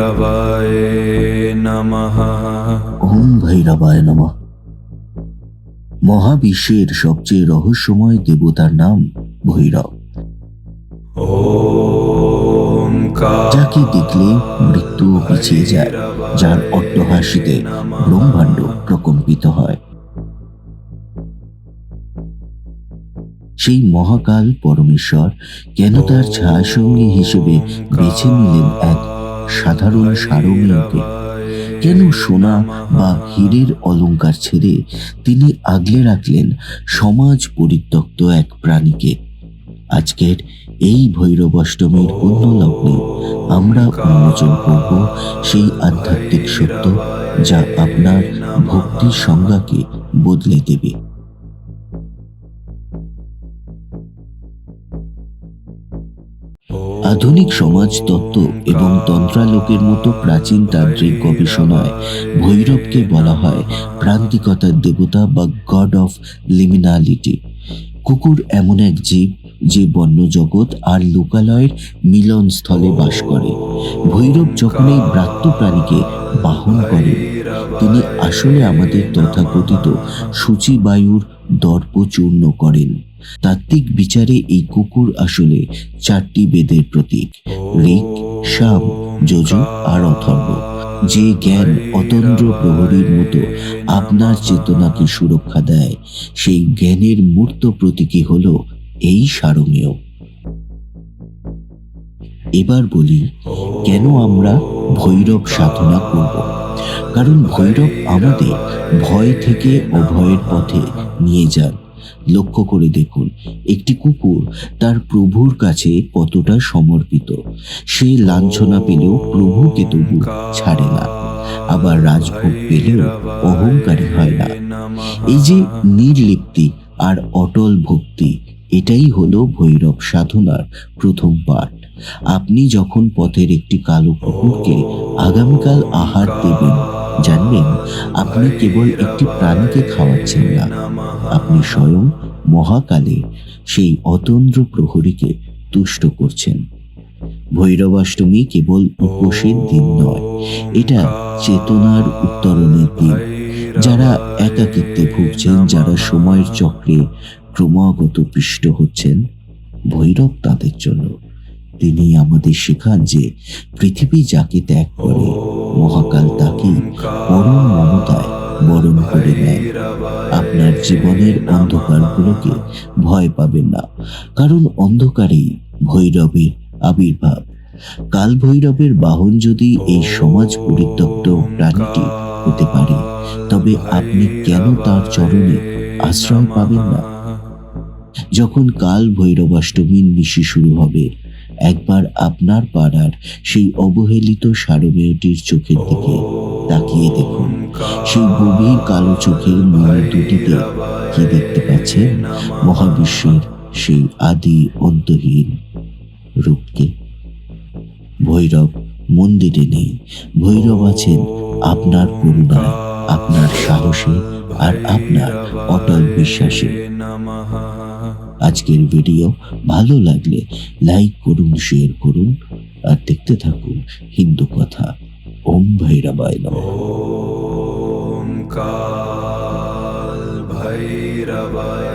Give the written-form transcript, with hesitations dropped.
ভৈরবায় নমঃ। ওম ভৈরবায় নমঃ। মহাবিশ্বের সবচেয়ে রহস্যময় দেবতার নাম ভৈরব। যাকে দেখলে মৃত্যু পিছিয়ে যায়, যার অট্টহাসিতে ব্রহ্মাণ্ড প্রকম্পিত হয়। সেই মহাকাল পরমেশ্বর কেন তার ছায়াসঙ্গী হিসেবে বেছে নিলেন এক সাধারণ সারমেয়কে? কেন সোনা বা হীরের অলংকার ছেড়ে তিনি আগলে রাখলেন সমাজ পরিত্যক্ত এক প্রাণীকে? আজকের এই ভৈরবাষ্টমীর পুণ্য লগ্নে আমরা উন্মোচন করব সেই আধ্যাত্মিক সত্য যা আপনার ভক্তির সংজ্ঞাকে বদলে দেবে। আধুনিক সমাজতত্ত্ব এবং তন্ত্রালোকের মতো প্রাচীন তান্ত্রিক গবেষণায় ভৈরবকে বলা হয় প্রান্তিকতার দেবতা বা গড অফ লিমিনালিটি। কুকুর এমন এক জীব যে বন্য জগৎ আর লোকালয়ের মিলনস্থলে বাস করে। ভৈরব যখন এই ব্রাত্য প্রাণীকে বাহন করেন, তিনি আসলে আমাদের তথাকথিত সূচিবায়ুর দর্প চূর্ণ করেন। তাত্ত্বিক বিচারে এই কুকুর আসলে 4টি বেদের প্রতীক: ঋক, সাম, যজুর আর অথর্ব। যে জ্ঞান অতন্দ্র প্রহরীর মতো আপনার চেতনাকে সুরক্ষা দেয়, সেই জ্ঞানের মূর্ত প্রতীকী হলো এই সারমেয়। এবার বলি, কেন আমরা ভৈরব সাধনা করব? কারণ ভৈরব আমাদের ভয় থেকে অভয়ের পথে নিয়ে যান। লক্ষ্য করে দেখুন, একটি কুকুর তার প্রভুর কাছে কতটা সমর্পিত। সে লাঞ্ছনা পেলেও প্রভুকে তবু ছাড়ে না, আবার রাজভোগ পেলেও অহংকারী হয় না। এই যে নির্লিপ্তি আর অটল ভক্তি, এটাই হলো ভৈরব সাধনার প্রথম পাঠ। আপনি যখন পথের একটি কালো কুকুরকে আগামীকাল আহার দেবেন, জানবেন আপনি কেবল একটি প্রাণীকে খাওয়াচ্ছেন না, আপনি স্বয়ং মহাকালে সেই অতন্দ্র প্রহরীকে তুষ্ট করছেন। ভৈরবাষ্টমী কেবল উপোসের দিন নয়, এটা চেতনার উত্তরণের দিন। যারা একাকিত্বে ভুগছেন, যারা সময়ের চক্রে ক্রমাগত পিষ্ট হচ্ছেন, ভৈরব তাদের জন্য। তিনি আমাদের শেখান যে পৃথিবী যাকে ত্যাগ করে, মহাকাল তাকেই পরম মমতায় বরণ করে নেয়। আপনার জীবনের অন্ধকারগুলোকে ভয় পাবেন না, কারণ অন্ধকারেই ভৈরবের আবির্ভাব। কাল ভৈরবের বাহন যদি এই সমাজ পরিত্যক্ত প্রাণীটি হতে পারে, তবে আপনি কেন তার চরণে আশ্রয় পাবেন না? যখন কাল ভৈরবাষ্টমীর নিশি শুরু হবে, একবার আপনার পাড়ার সেই অবহেলিত সারমেয়টির চোখের দিকে তাকিয়ে দেখুন। সেই গভীর কালো চোখের মনে দুটিতে কি দেখতে পাচ্ছেন? মহাবিশ্বের সেই আদি অন্তহীন রূপকে। ভৈরব মন্দিরে নেই, ভৈরব আছেন আপনার করুণায়, আপনার সাহসে আর আপনার অটল বিশ্বাসে। আজকের ভিডিও ভালো লাগলে লাইক করুন, শেয়ার করুন আর দেখতে থাকুন হিন্দু কথা। ওম ভৈরবায় নমঃ। ওম কাল ভৈরবায়